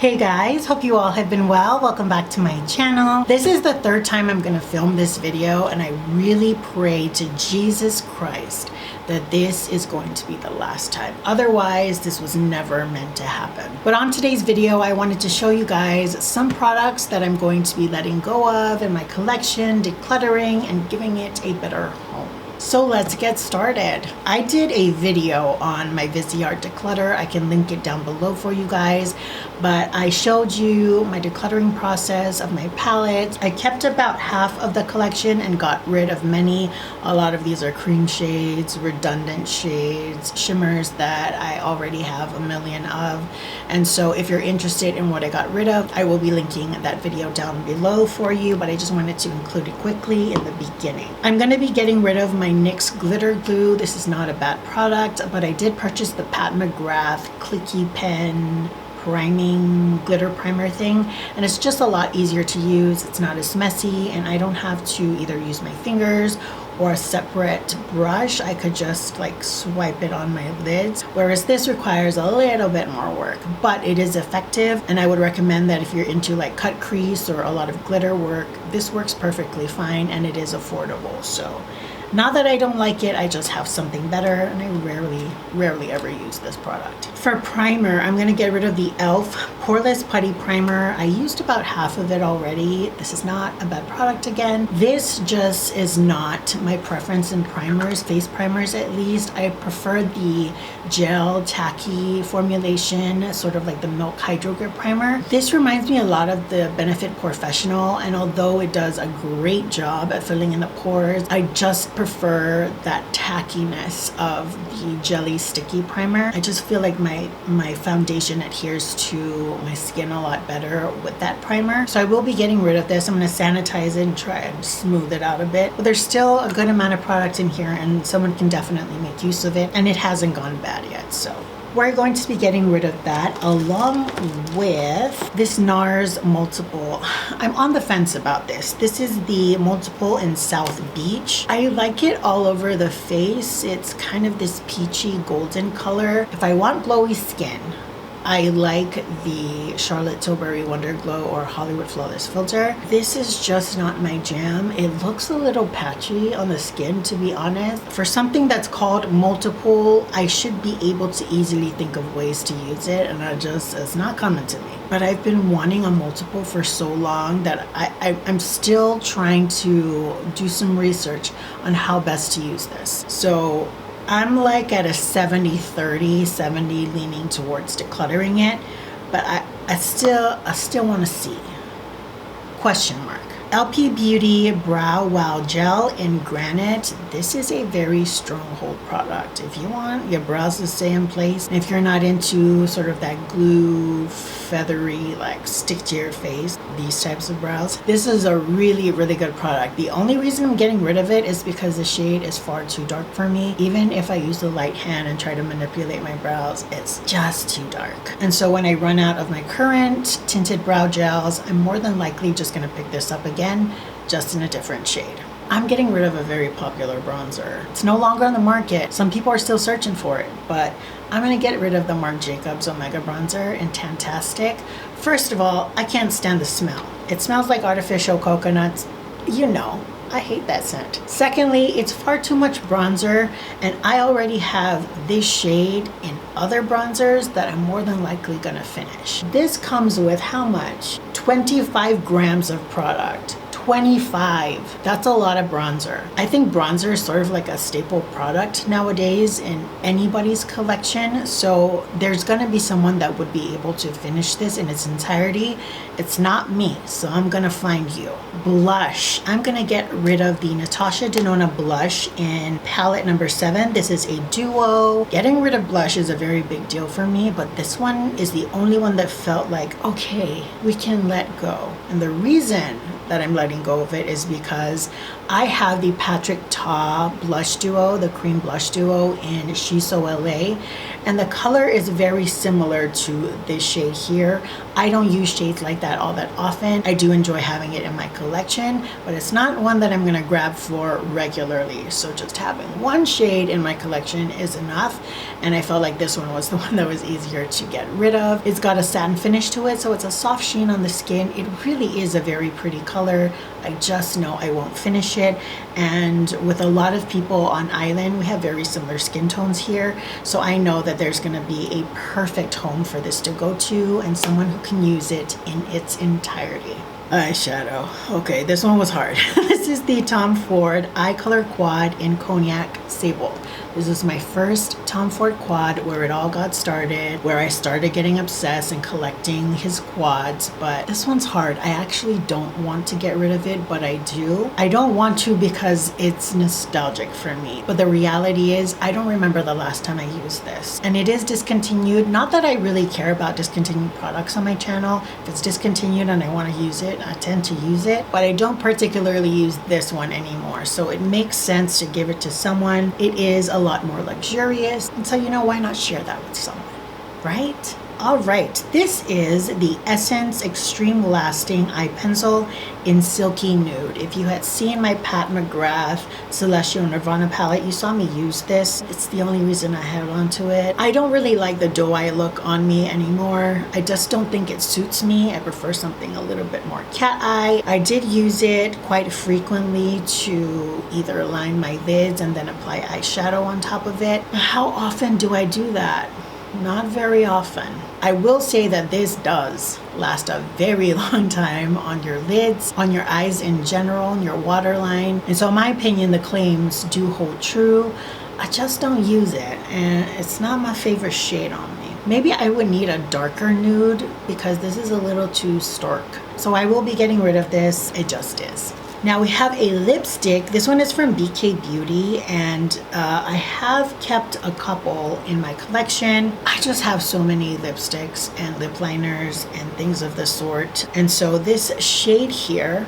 Hey guys, hope you all have been well. Welcome back to my channel. This is the third time I'm going to film this video, and I really pray to Jesus Christ that this is going to be the last time. Otherwise, this was never meant to happen. But on today's video, I wanted to show you guys some products that I'm going to be letting go of in my collection, decluttering, and giving it a better home. So let's get started. I did a video on my Viseart Declutter. I can link it down below for you guys, but I showed you my decluttering process of my palettes. I kept about half of the collection and got rid of many. A lot of these are cream shades, redundant shades, shimmers that I already have a million of. And so if you're interested in what I got rid of, I will be linking that video down below for you, but I just wanted to include it quickly in the beginning. I'm going to be getting rid of my NYX glitter glue. This is not a bad product, but I did purchase the Pat McGrath clicky pen priming glitter primer thing, and it's just a lot easier to use. It's not as messy, and I don't have to either use my fingers or a separate brush. I could just like swipe it on my lids, whereas this requires a little bit more work, but it is effective. And I would recommend that if you're into like cut crease or a lot of glitter work, this works perfectly fine, and it is affordable. So not that I don't like it, I just have something better, and I rarely ever use this product. For primer, I'm gonna get rid of the e.l.f. Poreless Putty Primer. I used about half of it already. This is not a bad product again. This just is not my preference in primers, face primers at least. I prefer the gel tacky formulation, sort of like the Milk Hydro Grip Primer. This reminds me a lot of the Benefit Professional, and although it does a great job at filling in the pores, I just prefer that tackiness of the jelly sticky primer. I just feel like my foundation adheres to my skin a lot better with that primer. So I will be getting rid of this. I'm going to sanitize it and try and smooth it out a bit. But there's still a good amount of product in here, and someone can definitely make use of it, and it hasn't gone bad yet. So we're going to be getting rid of that along with this NARS multiple. I'm on the fence about this. This is the multiple in South Beach. I like it all over the face. It's kind of this peachy golden color. If I want glowy skin, I like the Charlotte Tilbury Wonder Glow or Hollywood Flawless Filter. This is just not my jam. It looks a little patchy on the skin, to be honest. For something that's called multiple, I should be able to easily think of ways to use it, and it's not coming to me. But I've been wanting a multiple for so long that I'm still trying to do some research on how best to use this. So I'm like at a 70-30, 70 leaning towards decluttering it, but I still want to see. Question mark. LP Beauty Brow Wow Gel in Granite. This is a very stronghold product. If you want your brows to stay in place, and if you're not into sort of that glue, feathery, like stick to your face, these types of brows, this is a really good product. The only reason I'm getting rid of it is because the shade is far too dark for me. Even if I use the light hand and try to manipulate my brows, it's just too dark. And so when I run out of my current tinted brow gels, I'm more than likely just gonna pick this up again, just in a different shade. I'm getting rid of a very popular bronzer. It's no longer on the market. Some people are still searching for it, but I'm gonna get rid of the Marc Jacobs Omega Bronzer in Tantastic. First of all, I can't stand the smell. It smells like artificial coconuts. You know, I hate that scent. Secondly, it's far too much bronzer, and I already have this shade in other bronzers that I'm more than likely gonna finish. This comes with how much? 25 grams of product. 25. That's a lot of bronzer. I think bronzer is sort of like a staple product nowadays in anybody's collection, so there's gonna be someone that would be able to finish this in its entirety. It's not me, so I'm gonna find you. Blush. I'm gonna get rid of the Natasha Denona blush in palette number 7. This is a duo. Getting rid of blush is a very big deal for me, but this one is the only one that felt like, okay, we can let go. And the reason that I'm letting go of it is because I have the Patrick Ta blush duo, the cream blush duo in Shiso LA, and the color is very similar to this shade here. I don't use shades like that all that often. I do enjoy having it in my collection, but it's not one that I'm gonna grab for regularly. So just having one shade in my collection is enough, and I felt like this one was the one that was easier to get rid of. It's got a satin finish to it, so it's a soft sheen on the skin. It really is a very pretty color. I just know I won't finish it, and with a lot of people on island, we have very similar skin tones here, so I know that there's going to be a perfect home for this to go to and someone who can use it in its entirety. Eyeshadow. Okay, this one was hard. This is the Tom Ford Eye Color Quad in Cognac Sable. This is my first Tom Ford quad where it all got started, where I started getting obsessed and collecting his quads, but this one's hard. I actually don't want to get rid of it, but I do. I don't want to because it's nostalgic for me, but the reality is I don't remember the last time I used this. And it is discontinued. Not that I really care about discontinued products on my channel. If it's discontinued and I want to use it, I tend to use it, but I don't particularly use this one anymore. So it makes sense to give it to someone. It is a lot more luxurious, and so, you know, why not share that with someone, right? All right, this is the Essence Extreme Lasting Eye Pencil in Silky Nude. If you had seen my Pat McGrath Celestial Nirvana palette, you saw me use this. It's the only reason I held on to it. I don't really like the doe eye look on me anymore. I just don't think it suits me. I prefer something a little bit more cat eye. I did use it quite frequently to either line my lids and then apply eyeshadow on top of it. How often do I do that? Not very often. I will say that this does last a very long time on your lids, on your eyes in general, on your waterline. And so in my opinion, the claims do hold true. I just don't use it, and it's not my favorite shade on me. Maybe I would need a darker nude because this is a little too stark. So I will be getting rid of this. It just is. Now we have a lipstick. This one is from BK Beauty, and I have kept a couple in my collection. I just have so many lipsticks and lip liners and things of the sort. And so this shade here,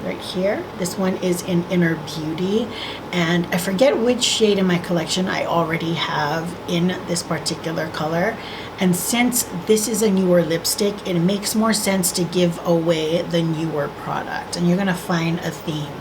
right here, this one is in Inner Beauty, and I forget which shade in my collection I already have in this particular color. And since this is a newer lipstick, it makes more sense to give away the newer product. And you're gonna find a theme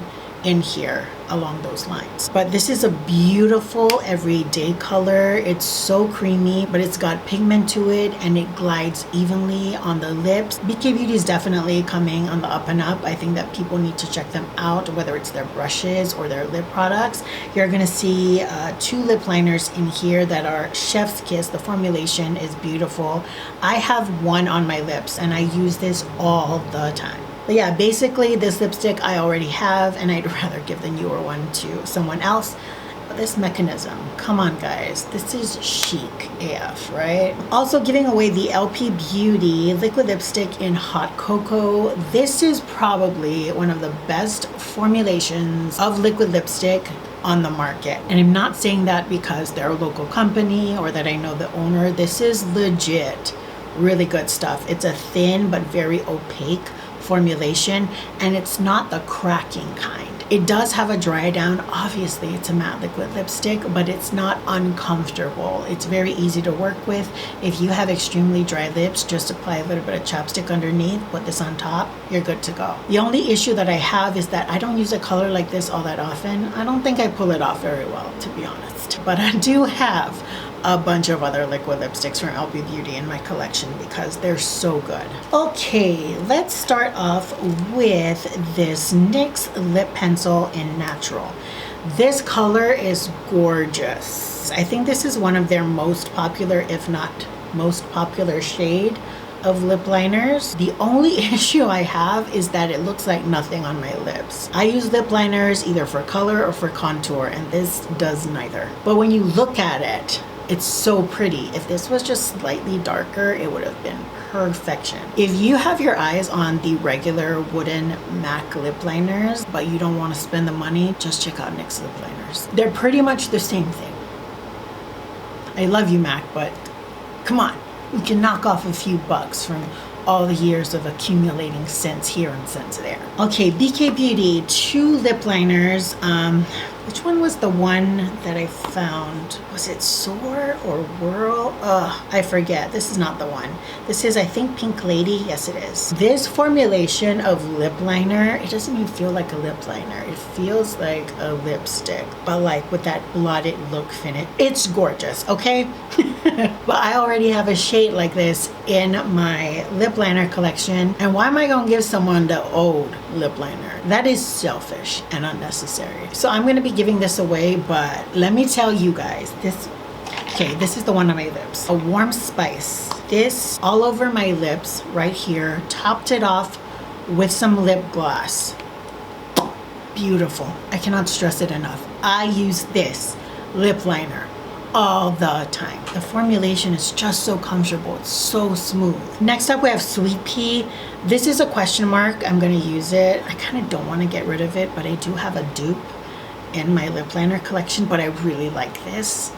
in here along those lines. But this is a beautiful everyday color. It's so creamy, but it's got pigment to it and it glides evenly on the lips. BK Beauty is definitely coming on the up and up. I think that people need to check them out, whether it's their brushes or their lip products. You're gonna see 2 lip liners in here that are Chef's Kiss. The formulation is beautiful. I have one on my lips and I use this all the time. But yeah, basically this lipstick I already have, and I'd rather give the newer one to someone else. But this mechanism, come on guys, this is chic AF, right? Also giving away the LP Beauty liquid lipstick in Hot Cocoa. This is probably one of the best formulations of liquid lipstick on the market. And I'm not saying that because they're a local company or that I know the owner. This is legit really good stuff. It's a thin but very opaque formulation, and it's not the cracking kind. It does have a dry down. Obviously it's a matte liquid lipstick, but it's not uncomfortable. It's very easy to work with. If you have extremely dry lips, just apply a little bit of chapstick underneath, put this on top, you're good to go. The only issue that I have is that I don't use a color like this all that often. I don't think I pull it off very well, to be honest, but I do have a bunch of other liquid lipsticks from LP Beauty in my collection because they're so good. Okay, let's start off with this NYX lip pencil in Natural. This color is gorgeous. I think this is one of their most popular, if not most popular shade of lip liners. The only issue I have is that it looks like nothing on my lips. I use lip liners either for color or for contour, and this does neither. But when you look at it, it's so pretty. If this was just slightly darker, it would have been perfection. If you have your eyes on the regular wooden MAC lip liners, but you don't want to spend the money, just check out NYX lip liners. They're pretty much the same thing. I love you, MAC, but come on. We can knock off a few bucks from all the years of accumulating scents here and scents there. Okay, BK Beauty, 2 lip liners. Which one was the one that I found? Was it Soar or Whirl? I forget. This is not the one. This is, I think, Pink Lady. Yes, it is. This formulation of lip liner, it doesn't even feel like a lip liner. It feels like a lipstick, but like with that blotted look finish. It's gorgeous, okay? But I already have a shade like this in my lip liner collection. And why am I going to give someone the old lip liner? That is selfish and unnecessary. So I'm going to be giving this away, but let me tell you guys, this is the one on my lips. A Warm Spice. This all over my lips right here. Topped it off with some lip gloss. Beautiful. I cannot stress it enough. I use this lip liner all the time. The formulation is just so comfortable. It's so smooth. Next up, we have Sweet Pea. This is a question mark. I'm going to use it. I kind of don't want to get rid of it, but I do have a dupe in my lip liner collection, but I really like this.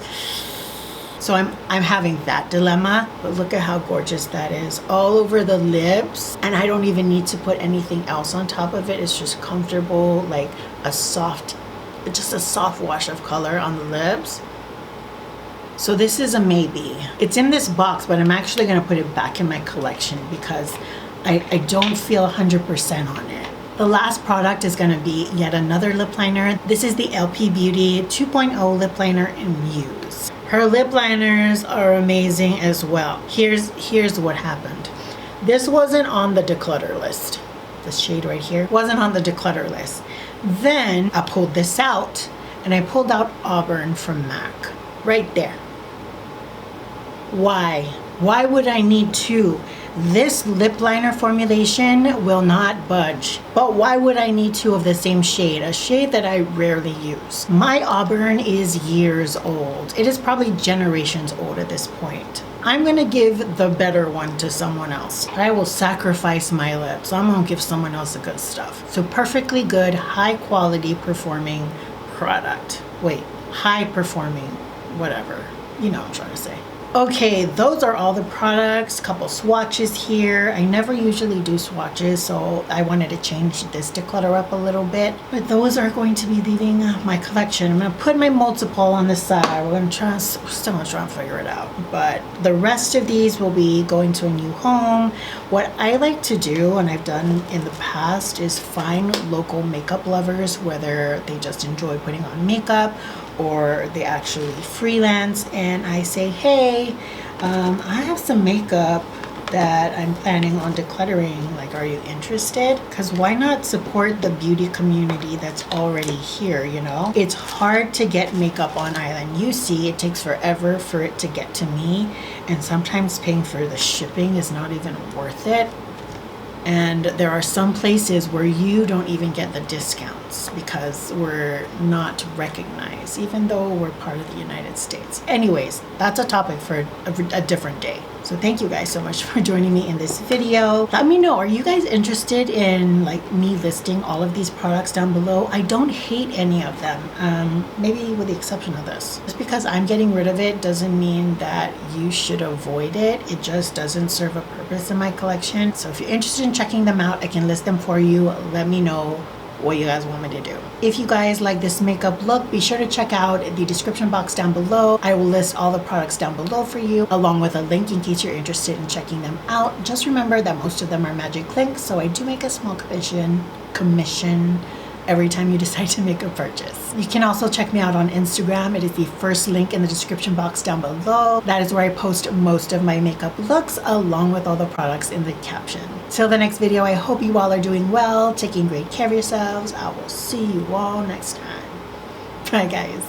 So I'm having that dilemma, but look at how gorgeous that is. All over the lips, and I don't even need to put anything else on top of it. It's just comfortable, like just a soft wash of color on the lips. So this is a maybe. It's in this box, but I'm actually gonna put it back in my collection because I don't feel 100% on it. The last product is gonna be yet another lip liner. This is the LP Beauty 2.0 lip liner in Muse. Her lip liners are amazing as well. Here's what happened. This wasn't on the declutter list. This shade right here wasn't on the declutter list. Then I pulled this out and I pulled out Auburn from MAC. Right there. Why? Why would I need 2? This lip liner formulation will not budge. But why would I need 2 of the same shade? A shade that I rarely use. My Auburn is years old. It is probably generations old at this point. I'm gonna give the better one to someone else. I will sacrifice my lips. I'm gonna give someone else the good stuff. So perfectly good, high quality performing product. Wait, high performing, whatever. You know what I'm trying to say. Okay, those are all the products. Couple swatches here. I never usually do swatches, so I wanted to change this declutter up a little bit. But those are going to be leaving my collection. I'm gonna put my multiple on the side. We're still gonna try and figure it out. But the rest of these will be going to a new home. What I like to do, and I've done in the past, is find local makeup lovers, whether they just enjoy putting on makeup or they actually freelance, and I say, hey, I have some makeup that I'm planning on decluttering, like, are you interested? Because why not support the beauty community that's already here, you know? It's hard to get makeup on Island. You see, it takes forever for it to get to me, and sometimes paying for the shipping is not even worth it. And there are some places where you don't even get the discounts because we're not recognized, even though we're part of the United States. Anyways, that's a topic for a different day. So thank you guys so much for joining me in this video. Let me know, are you guys interested in like me listing all of these products down below? I don't hate any of them, maybe with the exception of this. Just because I'm getting rid of it doesn't mean that you should avoid it. It just doesn't serve a purpose in my collection. So if you're interested in checking them out, I can list them for you. Let me know what you guys want me to do. If you guys like this makeup look, be sure to check out the description box down below. I will list all the products down below for you, along with a link in case you're interested in checking them out. Just remember that most of them are magic links, so I do make a small commission every time you decide to make a purchase. You can also check me out on Instagram. It is the first link in the description box down below. That is where I post most of my makeup looks, along with all the products in the caption. Till the next video, I hope you all are doing well, taking great care of yourselves. I will see you all next time. Bye guys.